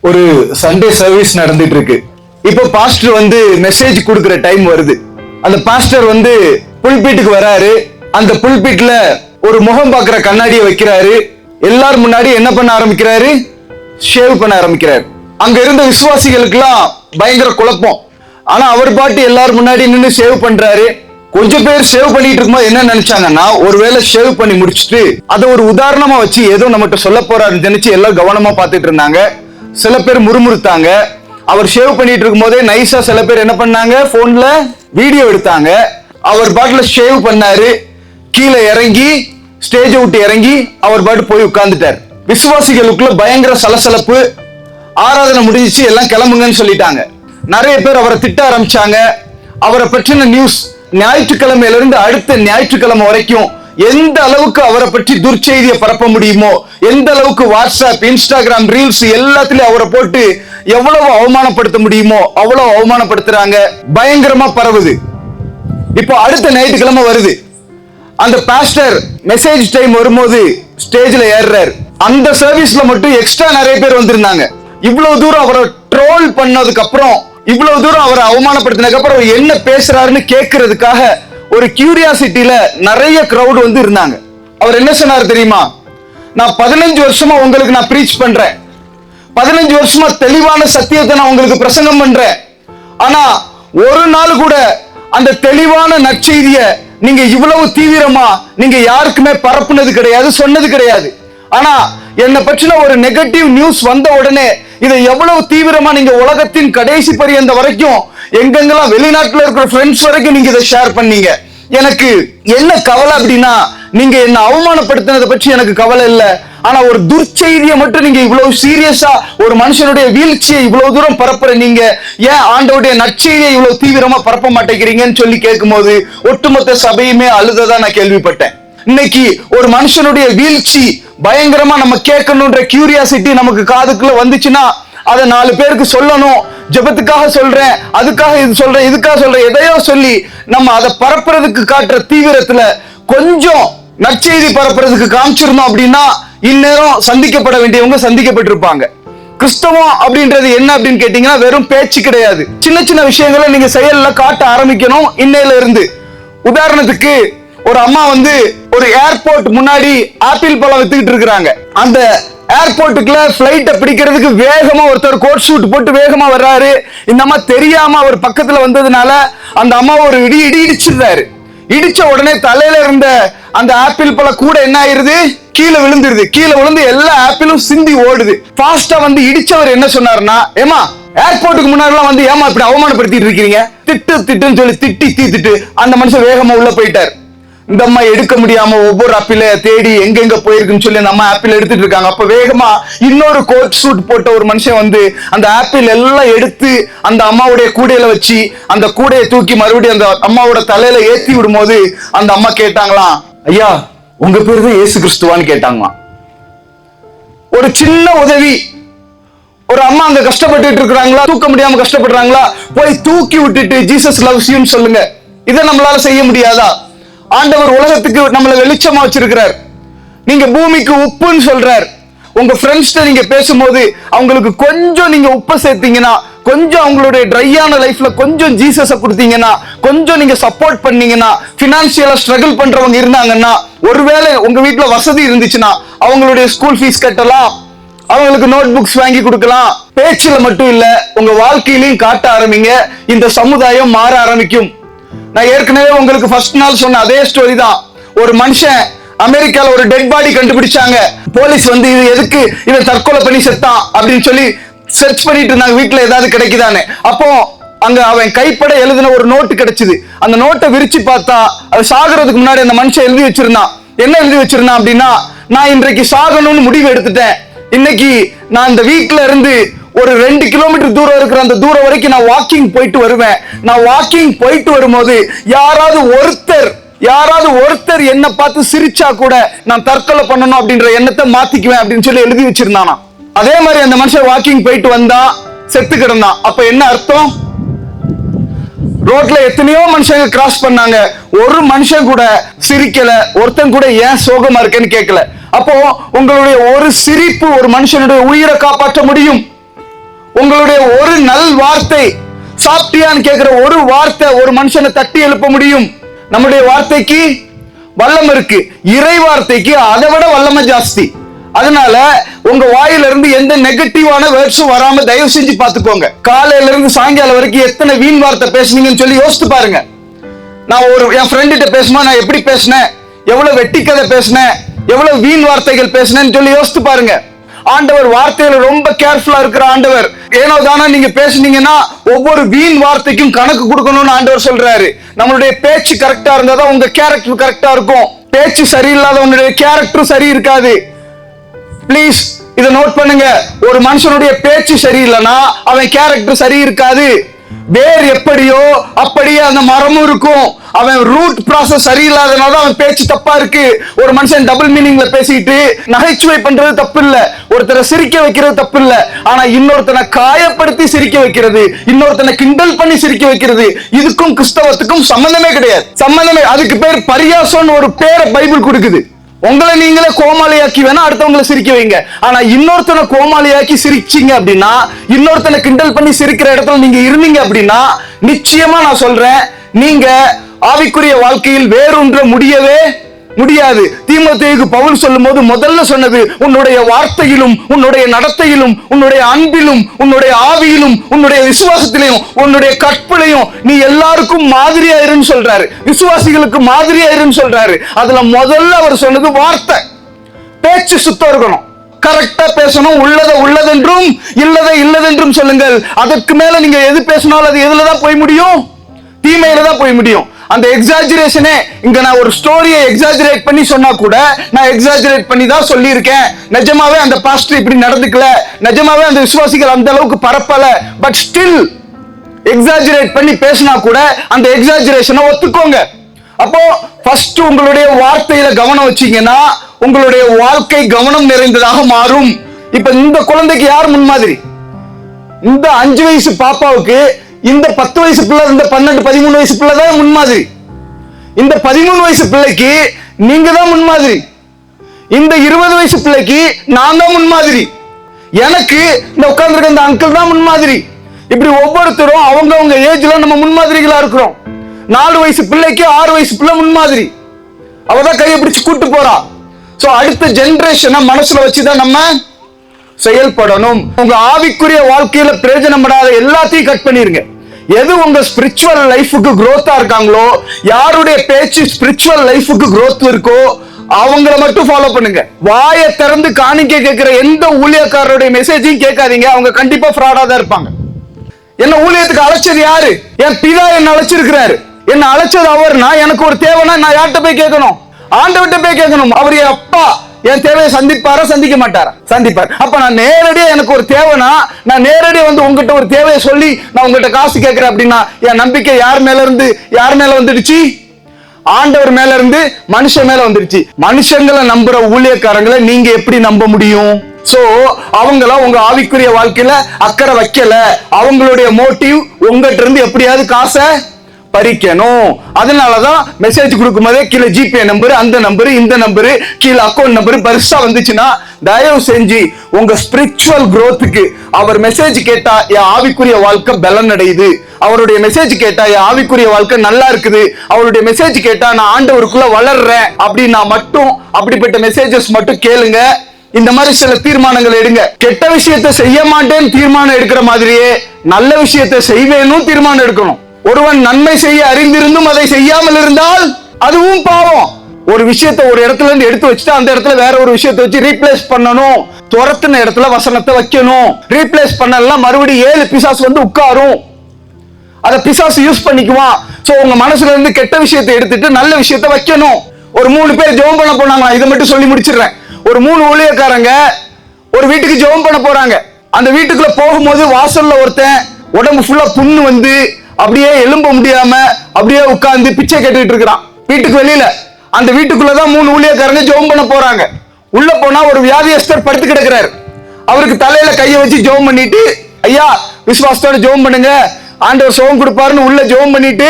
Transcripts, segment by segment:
ஒரு Sunday service நடந்துட்டு இருக்கு. இப்போ பாஸ்டர் வந்து மெசேஜ் கொடுக்கிற டைம் வருது. அந்த பாஸ்டர் வந்து புல்பீட்டுக்கு வராரு. அந்த புல்பீட்ல ஒரு முகம் பார்க்கிற கண்ணாடியை வைக்கிறாரு. எல்லாரும் முன்னாடி என்ன பண்ண ஆரம்பிக்கிறாரு? ஷேவ் பண்ண ஆரம்பிக்கிறாரு. அங்க இருந்த விசுவாசிகளுக்கெல்லாம் பயங்கர குழப்பம். ஆனா அவர் பாட்டு எல்லாரும் முன்னாடி நின்று ஷேவ் பண்றாரு. கொஞ்சம் பேர் ஷேவ் பண்ணிட்டு இருக்கும்போது என்ன நினைச்சாங்கன்னா, ஒருவேளை ஷேவ் பண்ணி முடிச்சுட்டு அதை ஒரு உதாரணமா வச்சு ஏதோ நம்மகிட்ட சொல்ல போறாருன்னு நினைச்சு எல்லாம் கவனமா பார்த்துட்டு இருந்தாங்க. சில பேர் முறுமுறுத்தாங்க. அவர் ஷேவ் பண்ணிட்டு இருக்கும் போதே நைஸா சில பேர் என்ன பண்ணாங்க, போன்ல வீடியோ எடுத்தாங்க. அவர் பாட்டுல ஷேவ் பண்ணாரு. கீழே இறங்கி ஸ்டேஜை விட்டு இறங்கி அவர் பாட்டு போய் உட்கார்ந்துட்டார். விசுவாசிகளுக்குள்ள பயங்கர சலசலப்பு. ஆராதனை முடிஞ்சிச்சு, எல்லாம் கிளம்புங்கன்னு சொல்லிட்டாங்க. நிறைய பேர் அவரை திட்ட ஆரம்பிச்சாங்க. அவரை பற்றின நியூஸ் ஞாயிற்றுக்கிழமையில இருந்து அடுத்த ஞாயிற்றுக்கிழமை வரைக்கும் எந்த அளவுக்கு அவரை பற்றி துர்ச்செய்தியை பரப்ப முடியுமோ, எந்த அளவுக்கு வாட்ஸ்அப், இன்ஸ்டாகிராம், ரீல்ஸ் எல்லாத்துலயும் அவரை போட்டு எவ்வளவு அவமானப்படுத்த முடியுமோ அவ்வளவு அவமானப்படுத்துறாங்க. பயங்கரமா பரவுது. இப்போ அடுத்த ஞாயிற்றுக்கிழமை வருது. அந்த பாஸ்டர் மெசேஜ் டைம் வரும்போது ஸ்டேஜ்ல ஏறுறாரு. அந்த சர்வீஸ்ல மட்டும் எக்ஸ்ட்ரா நிறைய பேர் வந்திருந்தாங்க. இவ்வளவு தூரம் அவரை ட்ரோல் பண்ணதுக்கு அப்புறம், இவ்வளவு தூரம் அவரை அவமானப்படுத்தினதுக்கு அப்புறம் என்ன பேசுறாருன்னு கேட்கறதுக்காக ஒரு கியூரியாசிட்டியில நிறைய கிரௌட் வந்து இருந்தாங்க. அவர் என்ன சொன்னார் தெரியுமா? நான் 15 வருஷமா உங்களுக்கு நான் பிரீச் பண்றேன். 15 வருஷமா தெளிவான சத்தியத்தை நான் உங்களுக்கு பிரசங்கம் பண்றேன். ஆனா ஒரு நாள் கூட அந்த தெளிவான நற்செய்திய நீங்க இவ்வளவு தீவிரமா நீங்க யாருக்குமே பரப்புனது கிடையாது, சொன்னது கிடையாது. ஆனா என்னை பற்றின ஒரு நெகட்டிவ் நியூஸ் வந்த உடனே இதை எவ்வளவு தீவிரமா நீங்க உலகத்தின் கடைசி பரியந்த வரைக்கும் எங்கெங்கெல்லாம் வெளிநாட்டுல இருக்கிற ஃப்ரெண்ட்ஸ் வரைக்கும் நீங்க இதை ஷேர் பண்ணீங்க. எனக்கு என்ன கவலை அப்படின்னா, நீங்க என்ன அவமானப்படுத்தினதை பற்றி எனக்கு கவலை இல்லை. ஆனா ஒரு துர்ச்செய்தியை மட்டும் நீங்க இவ்வளவு சீரியஸா ஒரு மனுஷனுடைய வீழ்ச்சியை இவ்வளவு தூரம் பரப்புற நீங்க ஏன் ஆண்டவருடைய நற்செய்தியை இவ்வளவு தீவிரமா பரப்ப மாட்டேங்கிறீங்கன்னு சொல்லி கேட்கும்போது ஒட்டுமொத்த சபையுமே அழுததா நான் கேள்விப்பட்டேன். இன்னைக்கு ஒரு மனுஷனுடைய வீழ்ச்சி பயங்கரமா நம்ம கேட்கணும்ன்ற கியூரியாசிட்டி நமக்கு காதுக்குள்ள வந்துச்சுன்னா அதை 4 பேருக்கு சொல்லணும். ஜெபத்துக்காக சொல்றேன், அதுக்காக இது சொல்றேன், இதுக்காக சொல்றேன், எதையோ சொல்லி நம்ம அதை பரப்புறதுக்கு காட்டுற தீவிரத்துல கொஞ்சம் நற்செய்தி பரப்புறதுக்கு காமிச்சிருந்தோம் அப்படின்னா இந்நேரம் சந்திக்கப்பட வேண்டியவங்க சந்திக்கப்பட்டிருப்பாங்க. கிறிஸ்தவம் அப்படின்றது என்ன அப்படின்னு கேட்டீங்கன்னா வெறும் பேச்சு கிடையாது. சின்ன சின்ன விஷயங்களை நீங்க செயல்ல காட்ட ஆரம்பிக்கணும் இன்னையில இருந்து. உதாரணத்துக்கு ஒரு அம்மா வந்து ஒரு ஏர்போர்ட் முன்னாடி ஆப்பிள் பழம் வித்துக்கிட்டு இருக்காங்க. அந்த ஏர்போர்ட்டுக்குள்ள பிளைட்டை பிடிக்கிறதுக்கு வேகமா ஒருத்தர் கோட் சூட் போட்டு வேகமா வர்றாரு. இந்த அம்மா தெரியாம அவர் பக்கத்துல வந்ததுனால அந்த அம்மா ஒரு இடிச்சிருந்தாரு. இடிச்ச உடனே தலையில இருந்த அந்த ஆப்பிள் பழம் கூட என்ன ஆயிருது, கீழே விழுந்துருது. கீழே விழுந்து எல்லா ஆப்பிளும் சிந்தி ஓடுது. ஃபாஸ்டா வந்து இடிச்சவர் என்ன சொன்னாருன்னா, ஏமா ஏர்போர்ட்டுக்கு முன்னாடி எல்லாம் வந்து ஏமா இப்படி அவமானப்படுத்திட்டு இருக்கீங்க, திட்டுன்னு சொல்லி திட்டி தீத்துட்டு அந்த மனுஷன் வேகமா உள்ள போயிட்டார். இந்த அம்மா எடுக்க முடியாம ஒவ்வொரு ஆப்பிள தேடி எங்கெங்க போயிருக்குன்னு சொல்லி அந்த அம்மா ஆப்பிள் எடுத்துட்டு இருக்காங்க. அப்ப வேகமா இன்னொரு கோட் சூட் போட்ட ஒரு மனுஷன் வந்து அந்த ஆப்பிள் எல்லாம் எடுத்து அந்த அம்மாவுடைய கூடையில வச்சு அந்த கூடையை தூக்கி மறுபடியும் அந்த அம்மாவோட தலையில ஏத்தி விடும்போது அந்த அம்மா கேட்டாங்களாம், ஐயா உங்க பேரு தான் இயேசு கிறிஸ்துவான்னு கேட்டாங்களாம். ஒரு சின்ன உதவி. ஒரு அம்மா அங்க கஷ்டப்பட்டு இருக்கிறாங்களா, தூக்க முடியாம கஷ்டப்படுறாங்களா, போய் தூக்கி விட்டுட்டு ஜீசஸ் லவ்ஸ் யூன்னு சொல்லுங்க. இதை நம்மளால செய்ய முடியாதா? ஆண்டவர் உலகத்துக்கு நம்மளை வெளிச்சமா வச்சிருக்கிறார். நீங்க பூமிக்கு உப்புன்னு சொல்றார். உங்க ஃப்ரெண்ட்ஸ்ட நீங்க பேசும்போது அவங்களுக்கு கொஞ்சம் நீங்க உப்பை சேர்த்தீங்கன்னா, கொஞ்சம் அவங்களுடைய ட்ரையான லைஃப்ல கொஞ்சம் ஜீசஸை கொடுத்தீங்கன்னா, கொஞ்சம் நீங்க சப்போர்ட் பண்ணீங்கன்னா, பினான்சியலா ஸ்ட்ரகிள் பண்றவங்க இருந்தாங்கன்னா, ஒருவேளை உங்க வீட்டுல வசதி இருந்துச்சுன்னா அவங்களுடைய ஸ்கூல் ஃபீஸ் கட்டலாம், அவங்களுக்கு நோட் புக்ஸ் வாங்கி கொடுக்கலாம். பேச்சுல மட்டும் இல்ல, உங்க வாழ்க்கையிலையும் காட்ட ஆரம்பிங்க. இந்த சமுதாயம் மாற ஆரம்பிக்கும். நான் ஏற்கனவே உங்களுக்கு ஃபர்ஸ்ட் நாள் சொன்ன அதே ஸ்டோரி தான். ஒரு மனுஷன் அமெரிக்கால ஒரு டெட் பாடி கண்டுபிடிச்சாங்க. போலீஸ் வந்து இது எதுக்கு இவன் தற்கொலை பண்ணி செத்தான் அப்படின்னு சொல்லி சர்ச் பண்ணிட்டு இருந்தாங்க, வீட்டுல ஏதாவது கிடைக்குதானே. அப்போ அங்க அவன் கைப்பட எழுதின ஒரு நோட்டு கிடைச்சது. அந்த நோட்டை விரிச்சு பார்த்தா அது சாகிறதுக்கு முன்னாடி அந்த மனுஷன் எழுதி வச்சிருந்தான். என்ன எழுதி வச்சிருந்தான் அப்படின்னா, நான் இன்றைக்கு சாகணும்னு முடிவு எடுத்துட்டேன். இன்னைக்கு நான் இந்த வீட்டுல இருந்து ஒரு 2 கிலோமீட்டர் தூரம் இருக்கிற அந்த தூரம் வரைக்கும் நான் வாக்கிங் போயிட்டு வருவேன். நான் வாக்கிங் போயிட்டு வரும்போது யாராவது ஒருத்தர் என்ன பார்த்து சிரிச்சா கூட நான் தற்கொலை பண்ணணும் அப்படின்ற எண்ணத்தை மாத்திக்குவேன் அப்படின்னு சொல்லி எழுதி வச்சிருந்தானா. அதே மாதிரி அந்த மனுஷன் வாக்கிங் போயிட்டு வந்தா செத்து கிடந்தான். அப்ப என்ன அர்த்தம்? ரோட்ல எத்தனையோ மனுஷங்க கிராஸ் பண்ணாங்க, ஒரு மனுஷன் கூட சிரிக்கல, ஒருத்தன் கூட ஏன் சோகமா இருக்கேன்னு கேட்கல. அப்போ உங்களுடைய ஒரு சிரிப்பு ஒரு மனுஷனுடைய உயிரை காப்பாற்ற முடியும். உங்களுடைய ஒரு நல் வார்த்தை, சாப்பிட்டியான்னு கேட்கிற ஒரு வார்த்தை ஒரு மனுஷனை தட்டி எழுப்ப முடியும். நம்முடைய வார்த்தைக்கு வல்லமை இருக்கு, இறை வார்த்தைக்கு அதை விட வல்லமை ஜாஸ்தி. அதனால உங்க வாயில இருந்து எந்த நெகட்டிவான வேர்ட்ஸும் வராம தயவு செஞ்சு பாத்துக்கோங்க. காலையில இருந்து சாயங்காலம் வரைக்கும் எத்தனை வீண் வார்த்தை பேசுனீங்கன்னு சொல்லி யோசித்து பாருங்க. நான் என் ஃப்ரெண்ட் கிட்ட பேசுமா நான் எப்படி பேசினேன், எவ்வளவு வெட்டி கதை பேசினேன், எவ்வளவு வீண் வார்த்தைகள் பேசினேன்னு சொல்லி யோசித்து பாருங்க. ஆண்டவர் வார்த்தையில ரொம்ப கேர்ஃபுல்லா இருக்கிற ஆண்டவர். ஏனோ தானே நீங்க பேசுனீங்கன்னா ஒவ்வொரு வீண் வார்த்தைக்கும் கணக்கு கொடுக்கணும்னு ஆண்டவர் சொல்றாரு. நம்மளுடைய பேச்சு கரெக்டா இருந்தாதான் உங்க கேரக்டர் கரெக்டா இருக்கும். பேச்சு சரியில்லாத உன்னுடைய கேரக்டர் சரி இருக்காது. பிளீஸ் இதை நோட் பண்ணுங்க. ஒரு மனுஷனுடைய பேச்சு சரியில்லைன்னா அவன் கேரக்டர் சரி இருக்காது. வேர் எப்படியோ அப்படியே அந்த மரமும் இருக்கும். அவன் ரூட் ப்ராசஸ் சரியில்லாதனால அவன் பேச்சு தப்பா இருக்கு. ஒரு மனுஷன் டபுள் மீனிங்ல பேசிட்டு நகைச்சுவை பண்றது தப்பு இல்ல, ஒருத்தரை சிரிக்க வைக்கிறது தப்பு இல்ல. ஆனா இன்னொருத்தனை காயப்படுத்தி சிரிக்க வைக்கிறது, இன்னொருத்தனை கிண்டல் பண்ணி சிரிக்க வைக்கிறது, இதுக்கும் கிறிஸ்தவத்துக்கும் சம்பந்தமே கிடையாது. சம்பந்தமே. அதுக்கு பேர் பரியாசம்னு ஒரு பேரை பைபிள் கொடுக்குது. உங்களை நீங்களே கோமாளியாக்கி வேணா அடுத்தவங்களை சிரிக்க வைங்க. ஆனா இன்னொருத்தனை கோமாளியாக்கி சிரிச்சீங்க அப்படின்னா, இன்னொருத்தனை கிண்டல் பண்ணி சிரிக்கிற இடத்துல நீங்க இருந்தீங்க அப்படின்னா, நிச்சயமா நான் சொல்றேன், நீங்க ஆவிக்குரிய வாழ்க்கையில் வேறொன்ற முடியவே முடியாது. தீமோத்தேயுக்கு பவுல் சொல்லும் போது முதல்ல சொன்னது, உன்னுடைய வார்த்தையிலும் உன்னுடைய நடத்தையிலும் உன்னுடைய அன்பிலும் உன்னுடைய ஆவியிலும் உன்னுடைய விசுவாசத்திலையும் உன்னுடைய கற்பனையும் நீ எல்லாருக்கும் மாதிரியா இருன்னு சொல்றாரு. விசுவாசிகளுக்கு மாதிரியா இருன்னு சொல்றாரு. அதுல முதல்ல அவர் சொன்னது வார்த்தை. பேச்சு சுத்தம் இருக்கணும், கரெக்டா பேசணும். உள்ளதை உள்ளதென்றும் இல்லதை இல்லதென்றும் சொல்லுங்கள். அதற்கு மேல நீங்க எது பேசினாலும் அது எதுலதான் போய் முடியும்? தீமையில தான் போய் முடியும். அந்த எக்ஸாஜரேஷனே, இங்க நான் ஒரு ஸ்டோரியை எக்ஸாஜரேட் பண்ணி சொன்னா கூட நான் எக்ஸாஜரேட் பண்ணி தான் சொல்லியிருக்கேன். நிஜமாவே அந்த பாஸ்டர் இப்படி நடந்துக்கல, நிஜமாவே அந்த விசுவாசிகள் அந்த அளவுக்கு பரப்பல, பட் ஸ்டில் எக்ஸாஜரேட் பண்ணி பேசினா கூட அந்த எக்ஸாஜரேஷனை ஒத்துக்கோங்க. அப்போ ஃபர்ஸ்ட் உங்களுடைய வார்த்தையில கவனம் வச்சீங்கன்னா உங்களுடைய வாழ்க்கை கவனம் நிறைந்ததாக மாறும். இப்ப இந்த குழந்தைக்கு யார் முன்மாதிரி? இந்த 5 வயசு பாப்பாவுக்கு இந்த 10 வயசு பிள்ளை, இந்த 12, 13 வயசு பிள்ளை தான் முன்மாதிரி. இந்த 13 வயசு பிள்ளைக்கு நீங்க தான் முன்மாதிரி. இந்த 20 வயசு பிள்ளைக்கு நான் தான் முன்மாதிரி. எனக்கு இந்த உட்கார்ந்துருக்க இந்த அங்கிள் தான் முன்மாதிரி. இப்படி ஒவ்வொருத்தரும் அவங்க ஏஜ்ல நம்ம முன்மாதிரிகளா இருக்கிறோம். 4 வயசு பிள்ளைக்கு 6 வயசு பிள்ளை முன்மாதிரி. அவதான் கையை பிடிச்சு கூட்டு போறா. சோ அடுத்த ஜெனரேஷனை மனசுல வச்சுதான் நம்ம செயல்படணும். உங்க ஆவிக்குரிய வாழ்க்கையில பிரயோஜனப்படாத எல்லாத்தையும் கட் பண்ணிருங்க. எது உங்க ஸ்பிரிச்சுவல் லைஃபுக்கு growth-ஆ இருக்காங்களோ, யாருடைய பேச்சு ஸ்பிரிச்சுவல் லைஃபுக்கு growth இருக்கோ அவங்கள மட்டும் ஃபாலோ பண்ணுங்க. வாயை திறந்து காணிக்கை கேட்கிற எந்த ஊழியக்காரருடைய மெசேஜையும் கேட்காதீங்க. அவங்க கண்டிப்பா ஃப்ராடா தான் இருப்பாங்க. என்ன ஊழியத்துக்கு அழைச்சது யாரு? என் பிதா என்ன அழைச்சிருக்கிறாரு. என்ன அழைச்சது அவர்னா, எனக்கு ஒரு தேவைன்னா நான் யார்கிட்ட போய் கேட்கணும்? ஆண்டவர்கிட்ட போய் கேட்கணும். அவர் என் அப்பா, என் தேவையை சந்திப்பாரா சந்திக்க மாட்டாரா? சந்திப்பார். அப்ப நான் நேரடியா எனக்கு ஒரு தேவைனா நான் நேரடியா வந்து உங்ககிட்ட ஒரு தேவையை சொல்லி நான் உங்ககிட்ட காசு கேட்கிறேன் அப்படின்னா என் நம்பிக்கை யார் மேல வந்துடுச்சு? ஆண்டவர் மேல இருந்து மனுஷன் மேல வந்துடுச்சு. மனுஷங்களை நம்புற ஊழியக்காரங்களை நீங்க எப்படி நம்ப முடியும்? சோ அவங்கள உங்க ஆவிக்குரிய வாழ்க்கையில அக்கறை வைக்கல. அவங்களுடைய மோட்டிவ் உங்ககிட்ட இருந்து எப்படியாவது காசை பறிக்கணும். அதனாலதான் மெசேஜ் கொடுக்கும் போதே கீழே ஜிபே நம்பர், அந்த நம்பர், இந்த நம்பர், கீழே அக்கௌண்ட் நம்பர் பெருசா வந்துச்சுன்னா தயவு செஞ்சு உங்க ஸ்பிரிச்சுவல் growth-க்கு அவர் மெசேஜ் கேட்டா என் ஆவிக்குரிய வாழ்க்கை பலன் அடையுது, அவருடைய மெசேஜ் கேட்டா என் ஆவிக்குரிய வாழ்க்கை நல்லா இருக்குது, அவருடைய மெசேஜ் கேட்டா நான் ஆண்டவருக்குள்ள வளர்றேன் அப்படின்னா மட்டும் அப்படிப்பட்ட மெசேஜஸ் மட்டும் கேளுங்க. இந்த மாதிரி சில தீர்மானங்கள் எடுங்க. கெட்ட விஷயத்தை செய்ய மாட்டேன்னு தீர்மானம் எடுக்கிற மாதிரியே நல்ல விஷயத்தை செய்வேன்னு தீர்மானம் எடுக்கணும். ஒருவன் நன்மை செய்ய அறிந்திருந்தும் அதை செய்யாமல் இருந்தால் அதுவும் பாவம். ஒரு விஷயத்தை ஒரு இடத்துல இருந்து எடுத்து வச்சுட்டு அந்த இடத்துல வேற ஒரு விஷயத்தை வச்சு ரீப்ளேஸ் பண்ணணும். துரத்துன இடத்துல வசனத்தை வைக்கணும். ரீப்ளேஸ் பண்ணலாம் மறுபடியும் 7 பிசாசு வந்து உட்காரும். அதை பிசாசு யூஸ் பண்ணிக்குவான். சோ உங்க மனசுல இருந்து கெட்ட விஷயத்தை எடுத்துட்டு நல்ல விஷயத்தை வைக்கணும். ஒரு 3 பேர் ஜெபம் பண்ண போனாங்க. இதை மட்டும் சொல்லி முடிச்சிடுறேன். ஒரு 3 ஊழியக்காரங்க ஒரு வீட்டுக்கு ஜெபம் பண்ண போறாங்க. அந்த வீட்டுக்குள்ள போகும்போது வாசல்ல ஒருத்தன் உடம்பு ஃபுல்லா புண்ணு வந்து அப்படியே எழும்ப முடியாம அப்படியே உட்கார்ந்து பிச்சை கேட்டுக்கிட்டு இருக்கிறான். வீட்டுக்கு வெளியில அந்த வீட்டுக்குள்ளதான் 3 ஊழியக்காரங்க ஜெபம் பண்ண போறாங்க. உள்ள போனா ஒரு வியாதியஸ்தர் படுத்து கிடக்கிறாரு. அவருக்கு தலையில கையை வச்சு ஜெபம் பண்ணிட்டு, ஐயா விசுவாசத்தோட ஜெபம் பண்ணுங்க, ஆண்டவர் சுகம் கொடுப்பாருன்னு உள்ள ஜெபம் பண்ணிட்டு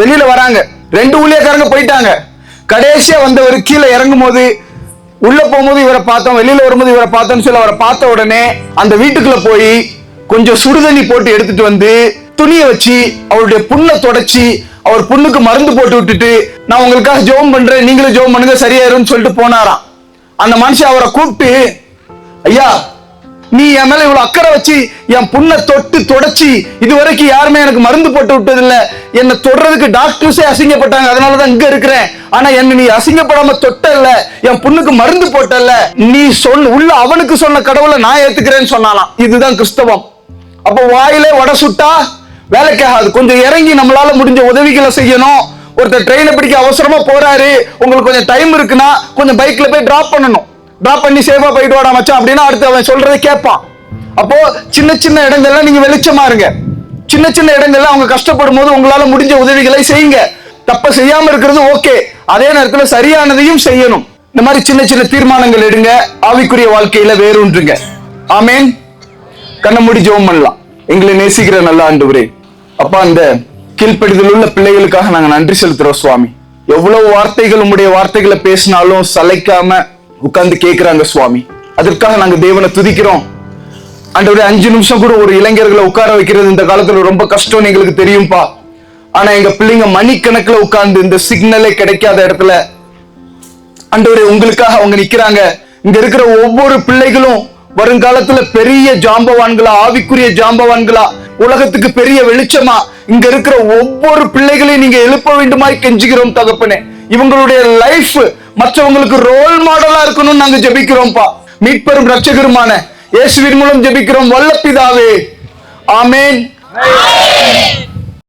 வெளியில வராங்க. 2 ஊழியக்காரங்க போயிட்டாங்க. கடைசியா வந்தவர் கீழே இறங்கும் போது, உள்ள போகும்போது இவரை பார்த்தோம், வெளியில வரும்போது இவரை பார்த்தோம்னு சொல்லி அவரை பார்த்த உடனே அந்த வீட்டுக்குள்ள போய் கொஞ்சம் சுடுதண்ணி போட்டு எடுத்துட்டு வந்து துணியை வச்சு அவருடைய புண்ணை தொடச்சி அவர் புண்ணுக்கு மருந்து போட்டு விட்டுட்டு, நான் உங்களுக்காக ஜெபம் பண்றேன், நீங்களும் ஜெபம் பண்ணுங்க சரியாயிரும்னு சொல்லிட்டு போனாராம். அந்த மனுஷன் அவரை கூப்பிட்டு, ஐயா நீ என் மேல இவ்வளவு அக்கறை வச்சு என் புண்ணை தொட்டு தொடச்சி இதுவரைக்கும் யாருமே எனக்கு மருந்து போட்டு விட்டது இல்ல, என்னை தொடுறதுக்கு டாக்டர்ஸே அசிங்கப்பட்டாங்க, அதனாலதான் இங்க இருக்கிறேன். ஆனா என்ன நீ அசிங்கப்படாம தொட்டல்ல, என் புண்ணுக்கு மருந்து போட்டல்ல, நீ உள்ள அவனுக்கு சொன்ன கடவுளை நான் ஏத்துக்கிறேன்னு சொன்னாலாம். இதுதான் கிறிஸ்தவம். அப்ப வாயிலே வடை சுட்டா வேலைக்காகாது. கொஞ்சம் இறங்கி நம்மளால முடிஞ்ச உதவிகளை செய்யணும். ஒருத்தர் ட்ரெயினை பிடிக்க அவசரமா போறாரு, உங்களுக்கு கொஞ்சம் டைம் இருக்குன்னா கொஞ்சம் பைக்ல போய் டிராப் பண்ணணும். டிராப் பண்ணி சேஃபா போயிட்டு வாடா மச்சான் அப்படின்னா அடுத்து அவன் சொல்றதை கேட்பான். அப்போ சின்ன சின்ன இடங்கள்ல நீங்க வெளிச்சமா இருங்க. சின்ன சின்ன இடங்கள்ல அவங்க கஷ்டப்படும் போது உங்களால முடிஞ்ச உதவிகளை செய்யுங்க. தப்ப செய்யாம இருக்கிறது ஓகே, அதே நேரத்தில் சரியானதையும் செய்யணும். இந்த மாதிரி சின்ன சின்ன தீர்மானங்கள் எடுங்க, ஆவிக்குரிய வாழ்க்கையில வேரூன்றுங்க. ஆமேன். கண்ண மூடி ஜெபம் பண்ணலாம். எங்களை நேசிக்கிற நல்ல ஆண்டவரே, அப்பா அந்த கீழ்ப்படிதல் உள்ள பிள்ளைகளுக்காக நாங்க நன்றி செலுத்துறோம் சுவாமி. எவ்வளவு வார்த்தைகள் உங்களுடைய வார்த்தைகளை பேசினாலும் சளைக்காம உட்கார்ந்து கேட்கிறாங்க சுவாமி. அதற்காக நாங்க தேவனை துதிக்கிறோம் ஆண்டவரே. 5 நிமிஷம் கூட ஒரு இளைஞர்களை உட்கார வைக்கிறது இந்த காலத்துல ரொம்ப கஷ்டம், எங்களுக்கு தெரியும்பா. ஆனா எங்க பிள்ளைங்க மணிக்கணக்கில் உட்கார்ந்து இந்த சிக்னலே கிடைக்காத இடத்துல ஆண்டவரே உங்களுக்காக அவங்க நிக்கிறாங்க. இங்க இருக்கிற ஒவ்வொரு பிள்ளைகளும் வருங்காலத்துல பெரிய ஜாம்பவான்களா, ஆவிக்குரிய ஜாம்பவான்களா, உலகத்துக்கு பெரிய வெளிச்சமா இங்க இருக்கிற ஒவ்வொரு பிள்ளைகளையும் நீங்க எழுப்ப வேண்டுமாய் கெஞ்சுகிறோம் தகப்பனே. இவங்களுடைய லைஃப் மற்றவங்களுக்கு ரோல் மாடலா இருக்கணும்னு நாங்க ஜெபிக்கிறோம்ப்பா. மீட்பெரும் ரட்சகருமான இயேசுவின் மூலம் ஜெபிக்கிறோம் வல்ல பிதாவே. ஆமென்.